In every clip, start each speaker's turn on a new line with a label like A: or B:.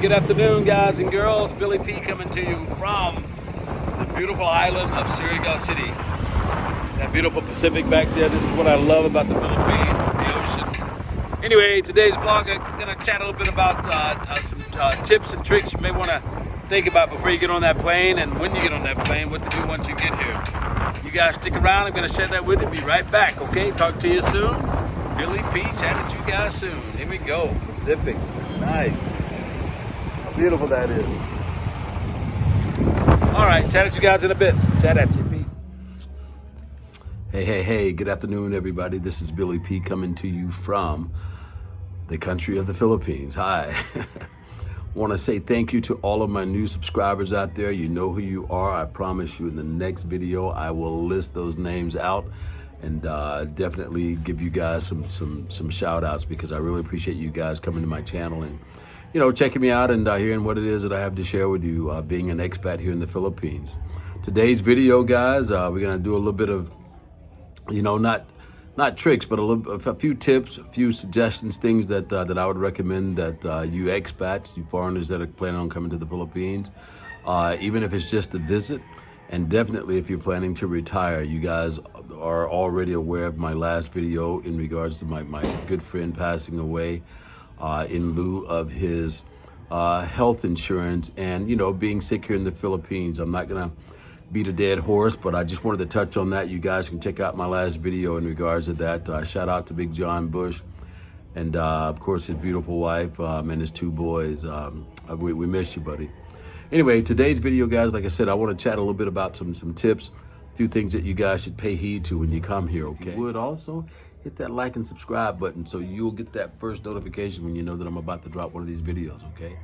A: good afternoon, guys and girls. Billy P coming to you from the beautiful island of Surigao City. That beautiful Pacific back there. This is what I love about the Philippines, the ocean. Anyway, today's vlog, I'm going to chat a little bit about some tips and tricks you may want to think about before you get on that plane, and when you get on that plane, what to do once you get here. You guys stick around. I'm going to share that with you. Be right back, okay? Talk to you soon. Billy P, chat at you guys soon. Here we go. Pacific. Nice. How beautiful that is. All right, chat at you guys in a bit. Chat at you. Peace. Hey. Good afternoon, everybody. This is Billy P coming to you from the country of the Philippines. Hi. Want to say thank you to all of my new subscribers out there. You know who you are. I promise you in the next video, I will list those names out and definitely give you guys some shout outs, because I really appreciate you guys coming to my channel and, you know, checking me out and hearing what it is that I have to share with you, being an expat here in the Philippines. Today's video, guys, we're going to do a little bit of, you know, not tricks, but a few tips, a few suggestions, things that I would recommend that you expats, you foreigners that are planning on coming to the Philippines, even if it's just a visit, and definitely if you're planning to retire. You guys are already aware of my last video in regards to my good friend passing away in lieu of his health insurance and, you know, being sick here in the Philippines. I'm not gonna beat a dead horse, but I just wanted to touch on that. You guys can check out my last video in regards to that. Shout out to Big John Bush and of course his beautiful wife and his two boys. We miss you, buddy. Anyway, today's video, guys, like I said, I want to chat a little bit about some tips, a few things that you guys should pay heed to when you come here, okay? If you would also hit that like and subscribe button so you'll get that first notification when you know that I'm about to drop one of these videos, okay?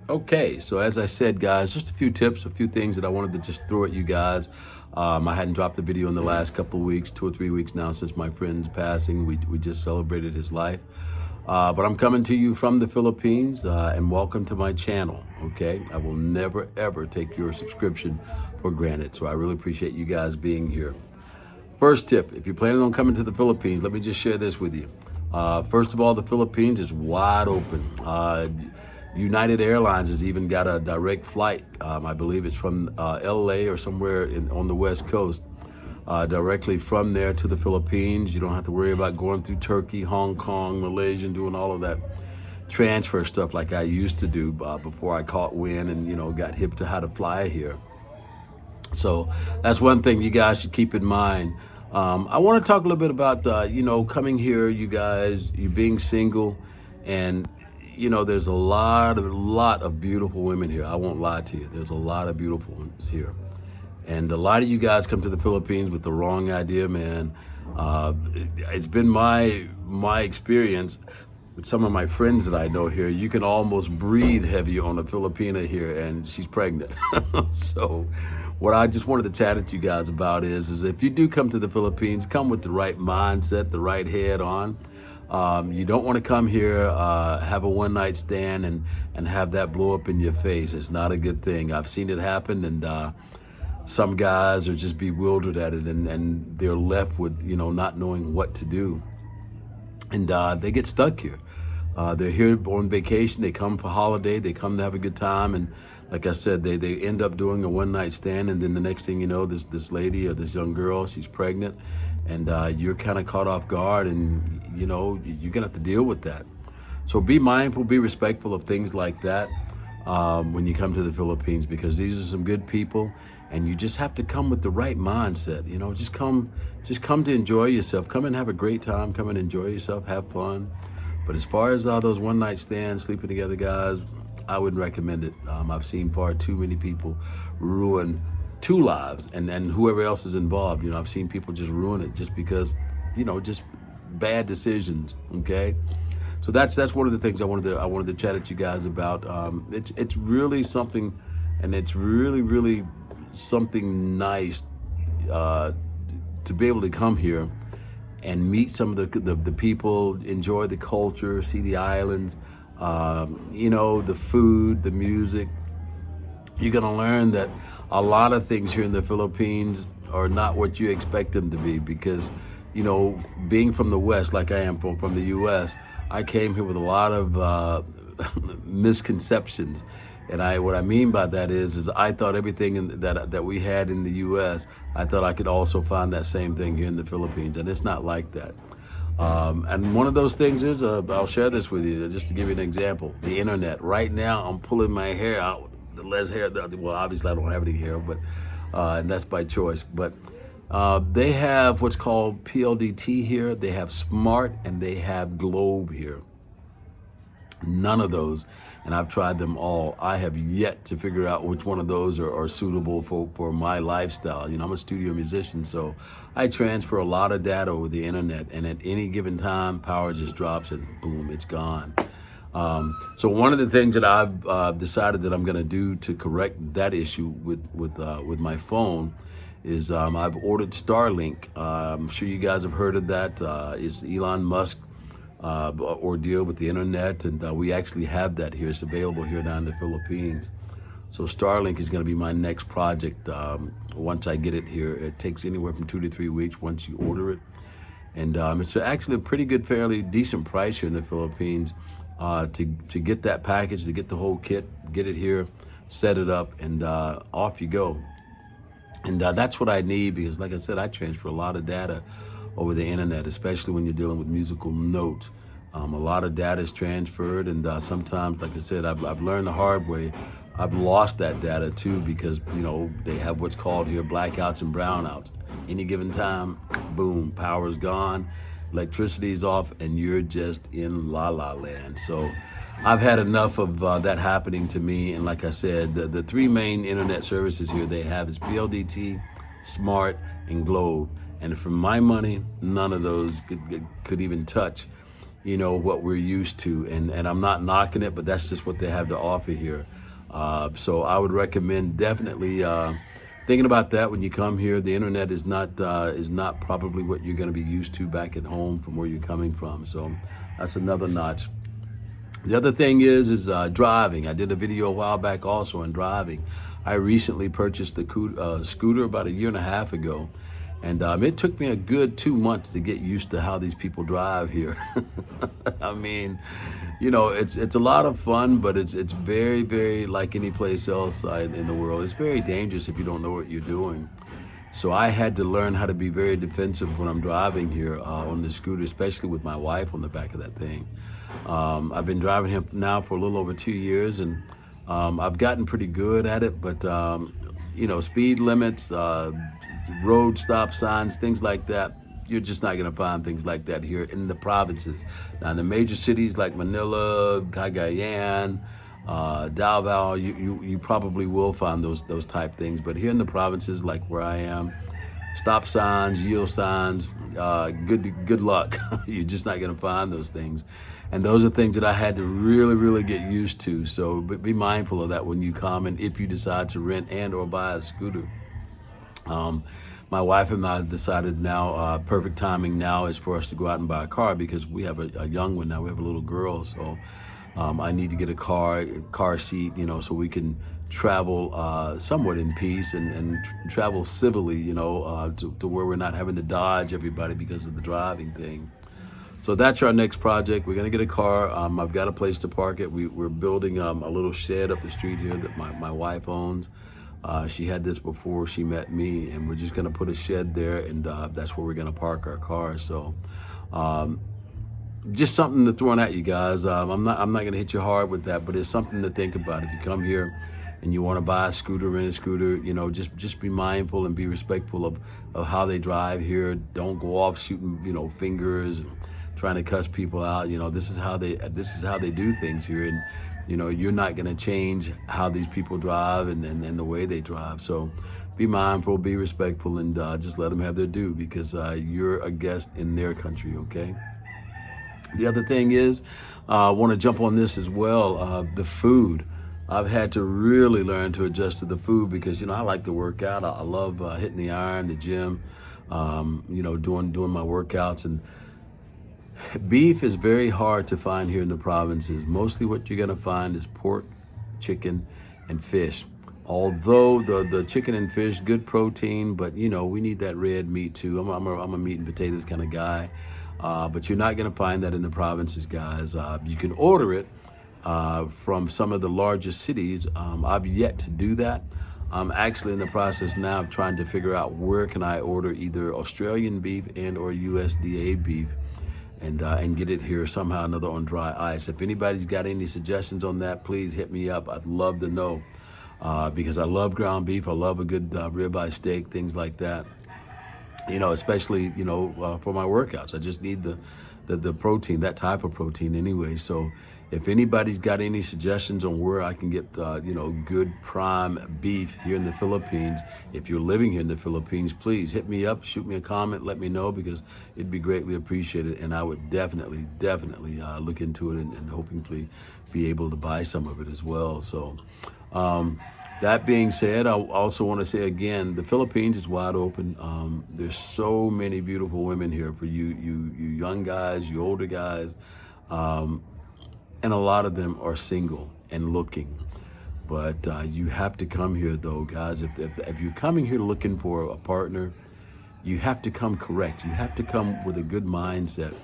A: Okay, so as I said, guys, just a few tips, a few things that I wanted to just throw at you guys. I hadn't dropped a video in the last couple of weeks, 2 or 3 weeks now since my friend's passing. We just celebrated his life. But I'm coming to you from the Philippines, and welcome to my channel, okay? I will never, ever take your subscription for granted, so I really appreciate you guys being here. First tip, if you're planning on coming to the Philippines, let me just share this with you. First of all, the Philippines is wide open. United Airlines has even got a direct flight. I believe it's from LA or somewhere on the West Coast. Directly from there to the Philippines. You don't have to worry about going through Turkey, Hong Kong, Malaysia, and doing all of that transfer stuff like I used to do before I caught wind and, you know, got hip to how to fly here. So that's one thing you guys should keep in mind. I want to talk a little bit about, you know, coming here, you guys, you being single, and, you know, there's a lot of beautiful women here. I won't lie to you. There's a lot of beautiful ones here. And a lot of you guys come to the Philippines with the wrong idea, man. It's been my experience with some of my friends that I know here. You can almost breathe heavy on a Filipina here, and she's pregnant. So what I just wanted to chat at you guys about is if you do come to the Philippines, come with the right mindset, the right head on. You don't want to come here, have a one-night stand and have that blow up in your face. It's not a good thing. I've seen it happen, and some guys are just bewildered at it, and they're left with, you know, not knowing what to do. And they get stuck here. They're here on vacation. They come for holiday. They come to have a good time. And like I said, they end up doing a one-night stand. And then the next thing you know, this lady or this young girl, she's pregnant. And you're kind of caught off guard. And, you know, you're going to have to deal with that. So be mindful, be respectful of things like that when you come to the Philippines, because these are some good people. And you just have to come with the right mindset. You know, just come to enjoy yourself. Come and have a great time. Come and enjoy yourself. Have fun. But as far as those one-night stands, sleeping together, guys, I wouldn't recommend it. I've seen far too many people ruin 2 lives, and whoever else is involved. You know, I've seen people just ruin it just because, you know, just bad decisions. Okay, so that's one of the things I wanted to chat at you guys about. It's really something, and it's really something nice to be able to come here and meet some of the people, enjoy the culture, see the islands, you know, the food, the music. You're gonna learn that a lot of things here in the Philippines are not what you expect them to be, because, you know, being from the West, like I am from the US, I came here with a lot of misconceptions. And what I mean by that is I thought everything that we had in the U.S., I thought I could also find that same thing here in the Philippines, and it's not like that. And one of those things is, I'll share this with you just to give you an example. The internet. Right now, I'm pulling my hair out, the less hair. Well, obviously I don't have any hair, but and that's by choice. But they have what's called PLDT here. They have Smart and they have Globe here. None of those, and I've tried them all. I have yet to figure out which one of those are suitable for my lifestyle. You know, I'm a studio musician, so I transfer a lot of data over the internet, and at any given time, power just drops and boom, it's gone. So one of the things that I've decided that I'm going to do to correct that issue with my phone is I've ordered Starlink. I'm sure you guys have heard of that. It's Elon Musk ordeal with the internet, and we actually have that here. It's available here down in the Philippines. So Starlink is going to be my next project. Once I get it here, it takes anywhere from 2 to 3 weeks once you order it, and it's actually a pretty good, fairly decent price here in the Philippines to get that package, to get the whole kit, get it here, set it up, and off you go. And that's what I need because, like I said, I transfer a lot of data over the internet, especially when you're dealing with musical notes. A lot of data is transferred, and sometimes, like I said, I've learned the hard way. I've lost that data too because, you know, they have what's called here blackouts and brownouts. Any given time, boom, power's gone, electricity's off, and you're just in la la land. So I've had enough of that happening to me, and like I said, the three main internet services here they have is PLDT, Smart, and Globe. And for my money, none of those could even touch, you know, what we're used to. And I'm not knocking it, but that's just what they have to offer here. So I would recommend definitely thinking about that when you come here. The internet is not probably what you're going to be used to back at home from where you're coming from. So that's another notch. The other thing is driving. I did a video a while back also on driving. I recently purchased a scooter about 1.5 years ago. And it took me a good 2 months to get used to how these people drive here. I mean, you know, it's a lot of fun, but it's very, very like any place else in the world. It's very dangerous if you don't know what you're doing. So I had to learn how to be very defensive when I'm driving here on the scooter, especially with my wife on the back of that thing. I've been driving him now for a little over 2 years, and I've gotten pretty good at it, but you know, speed limits, road stop signs, things like that, you're just not going to find things like that here in the provinces. Now, in the major cities like Manila, Cagayan, Davao, you probably will find those type things. But here in the provinces like where I am, stop signs, yield signs, good luck. You're just not going to find those things. And those are things that I had to really, really get used to. So be mindful of that when you come and if you decide to rent and or buy a scooter. My wife and I decided now, perfect timing now is for us to go out and buy a car because we have a young one now. We have a little girl, so I need to get a car seat, you know, so we can travel somewhat in peace and travel civilly, you know, to where we're not having to dodge everybody because of the driving thing. So that's our next project. We're gonna get a car. I've got a place to park it. We're building a little shed up the street here that my wife owns. She had this before she met me, and we're just gonna put a shed there, and that's where we're gonna park our car. So just something to throw at you guys. I'm not gonna hit you hard with that, but it's something to think about. If you come here and you want to buy a scooter, rent a scooter, you know, just be mindful and be respectful of how they drive here. Don't go off shooting, you know, fingers and trying to cuss people out. You know, this is how they do things here, and you know, you're not going to change how these people drive and the way they drive. So be mindful, be respectful, and just let them have their due because you're a guest in their country. Okay. The other thing is, I want to jump on this as well. The food. I've had to really learn to adjust to the food because, you know, I like to work out. I love hitting the iron, the gym, you know, doing my workouts. And beef is very hard to find here in the provinces. Mostly what you're going to find is pork, chicken, and fish. Although the chicken and fish, good protein, but, you know, we need that red meat too. I'm a meat and potatoes kind of guy. But you're not going to find that in the provinces, guys. You can order it, from some of the largest cities. I've yet to do that. I'm actually in the process now of trying to figure out where can I order either Australian beef and or USDA beef and get it here somehow or another on dry ice. If anybody's got any suggestions on that, please hit me up. I'd love to know because I love ground beef. I love a good ribeye steak, things like that. Especially, for my workouts. I just need the protein, that type of protein anyway. So if anybody's got any suggestions on where I can get, good prime beef here in the Philippines, if you're living here in the Philippines, please hit me up, shoot me a comment, let me know, because it'd be greatly appreciated. And I would definitely look into it and hopefully be able to buy some of it as well. So, that being said, I also want to say again, the Philippines is wide open. There's so many beautiful women here for you young guys, you older guys, and a lot of them are single and looking. But you have to come here, though, guys. If you're coming here looking for a partner, you have to come correct. You have to come with a good mindset.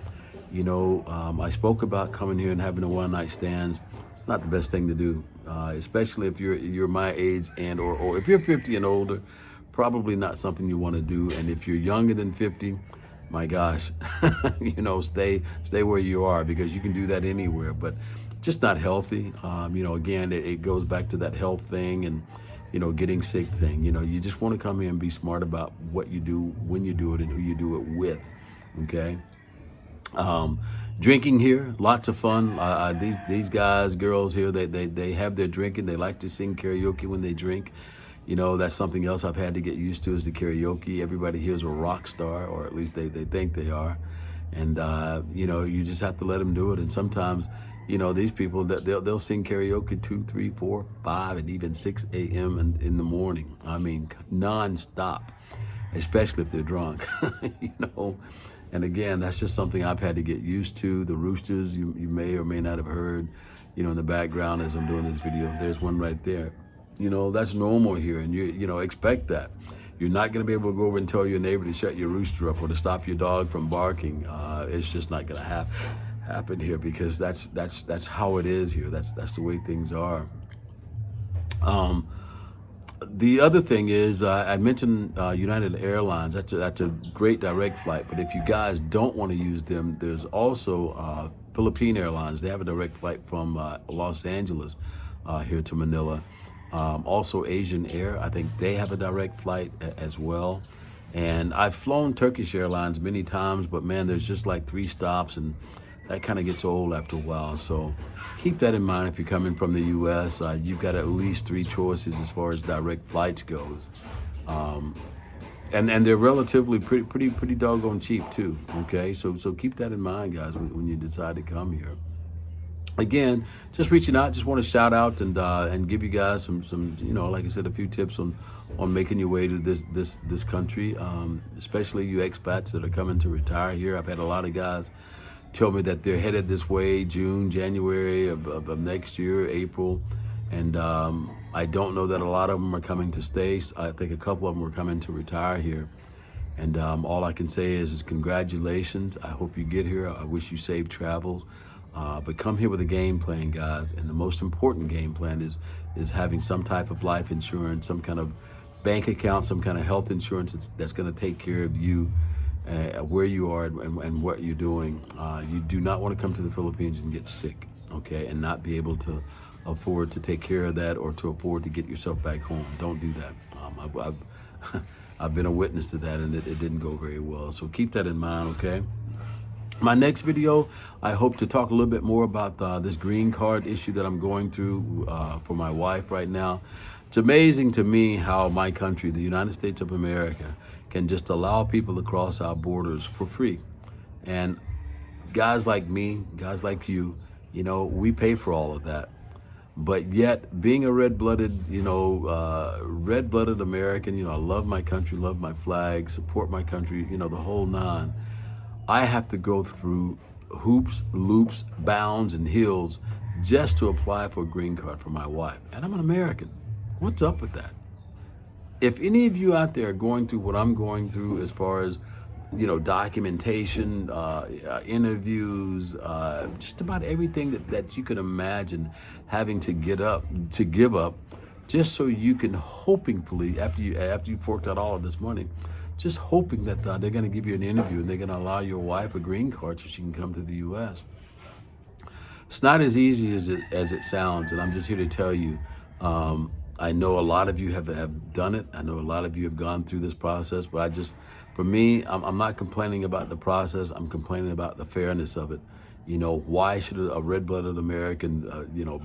A: I spoke about coming here and having a one-night stands. It's not the best thing to do, especially if you're my age and or if you're 50 and older. Probably not something you want to do. And if you're younger than 50, my gosh, stay where you are, because you can do that anywhere. But just not healthy. Again, it goes back to that health thing and getting sick thing. You just want to come here and be smart about what you do, when you do it, and who you do it with. Okay. Drinking here, lots of fun. These guys, girls here, they have their drinking. They like to sing karaoke when they drink. That's something else I've had to get used to, is the karaoke. Everybody here is a rock star, or at least they think they are. And, you just have to let them do it. And sometimes, these people, they'll sing karaoke 2, 3, 4, 5, and even 6 a.m. in the morning. I mean, nonstop, especially if they're drunk, And again, that's just something I've had to get used to. The roosters, you may or may not have heard, in the background as I'm doing this video. There's one right there. That's normal here, and you expect that. You're not going to be able to go over and tell your neighbor to shut your rooster up or to stop your dog from barking. It's just not going to happen here, because that's how it is here. That's the way things are. The other thing is, I mentioned United Airlines. That's a great direct flight. But if you guys don't want to use them, there's also Philippine Airlines. They have a direct flight from Los Angeles here to Manila. Also Asian Air, I think they have a direct flight as well. And I've flown Turkish Airlines many times, but man, there's just like 3 stops, and that kind of gets old after a while. So keep that in mind if you're coming from the U.S. You've got at least 3 choices as far as direct flights goes. And they're relatively pretty doggone cheap too. Okay, so keep that in mind, guys, when you decide to come here. Again, just reaching out, just want to shout out and give you guys some like I said, a few tips on making your way to this country, especially you expats that are coming to retire here. I've had a lot of guys tell me that they're headed this way June, January of next year, April, and I don't know that a lot of them are coming to stay. I think a couple of them are coming to retire here, and all I can say is congratulations. I hope you get here. I wish you safe travels. But come here with a game plan, guys. And the most important game plan is having some type of life insurance, some kind of bank account, some kind of health insurance that's going to take care of you where you are and what you're doing. You do not want to come to the Philippines and get sick, okay, and not be able to afford to take care of that or to afford to get yourself back home. Don't do that. I've been a witness to that, and it didn't go very well. So keep that in mind, okay? My next video, I hope to talk a little bit more about this green card issue that I'm going through for my wife right now. It's amazing to me how my country, the United States of America, can just allow people to cross our borders for free. And guys like me, guys like you, we pay for all of that. But yet, being a red-blooded American, I love my country, love my flag, support my country, the whole nine. I have to go through hoops, loops, bounds, and hills just to apply for a green card for my wife. And I'm an American. What's up with that? If any of you out there are going through what I'm going through as far as documentation, interviews, just about everything that you can imagine having to give up, just so you can hopefully, after you forked out all of this money, just hoping that they're going to give you an interview and they're going to allow your wife a green card so she can come to the U.S. It's not as easy as it sounds, and I'm just here to tell you. I know a lot of you have done it. I know a lot of you have gone through this process, but for me, I'm not complaining about the process. I'm complaining about the fairness of it. Why should a red-blooded American,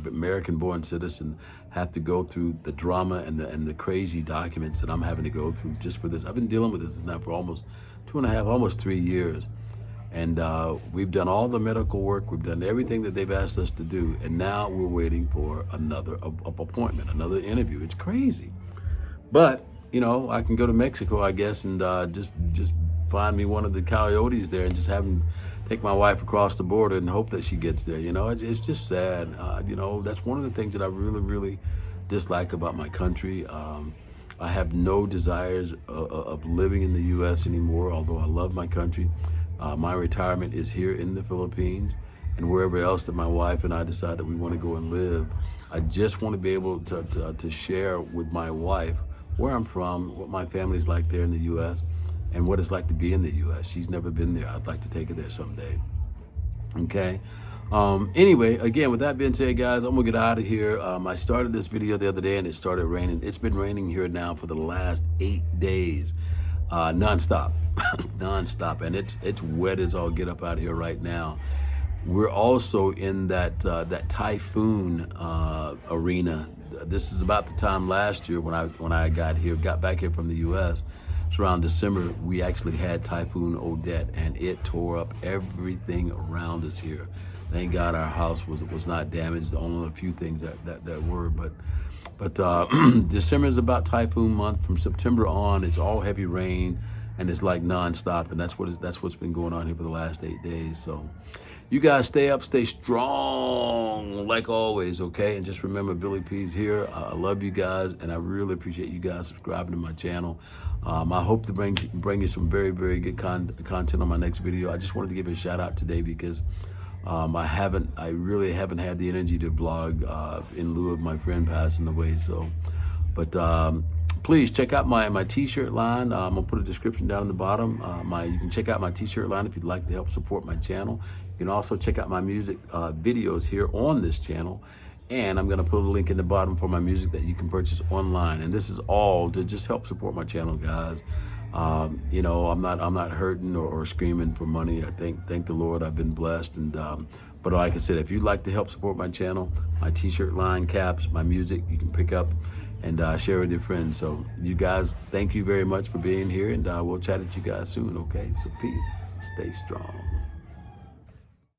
A: American-born citizen have to go through the drama and the crazy documents that I'm having to go through just for this? I've been dealing with this now for almost 2.5, almost 3 years. And we've done all the medical work. We've done everything that they've asked us to do. And now we're waiting for another appointment, another interview. It's crazy. But, I can go to Mexico, I guess, and just find me one of the coyotes there and just have them take my wife across the border and hope that she gets there. It's just sad. That's one of the things that I really, really dislike about my country. I have no desires of living in the U.S. anymore, although I love my country. My retirement is here in the Philippines, and wherever else that my wife and I decide that we want to go and live. I just want to be able to share with my wife where I'm from, what my family's like there in the U.S., and what it's like to be in the U.S. She's never been there. I'd like to take her there someday. Okay. Anyway, again, with that being said, guys, I'm gonna get out of here. I started this video the other day, and it started raining. It's been raining here now for the last 8 days. Nonstop, nonstop, and it's wet as all get up out here right now. We're also in that typhoon arena. This is about the time last year when I got back here from the U.S. It's around December. We actually had Typhoon Odette, and it tore up everything around us here. Thank God our house was not damaged. Only a few things that were, but December is about typhoon month. From September on, it's all heavy rain, and it's like nonstop, and that's what's been going on here for the last 8 days. So you guys stay up, stay strong, like always, okay? And just remember, Billy P's here. I love you guys, and I really appreciate you guys subscribing to my channel. I hope to bring you some very, very good content on my next video. I just wanted to give a shout out today because I really haven't had the energy to vlog in lieu of my friend passing away. So, but please check out my t-shirt line. I'm gonna put a description down in the bottom. You can check out my t-shirt line if you'd like to help support my channel. You can also check out my music videos here on this channel. And I'm gonna put a link in the bottom for my music that you can purchase online. And this is all to just help support my channel, guys. I'm not hurting or screaming for money. I thank the Lord I've been blessed. And but like I said, if you'd like to help support my channel, my t-shirt line, caps, my music, you can pick up and share with your friends. So you guys, thank you very much for being here, and we'll chat with you guys soon, okay? So peace, stay strong.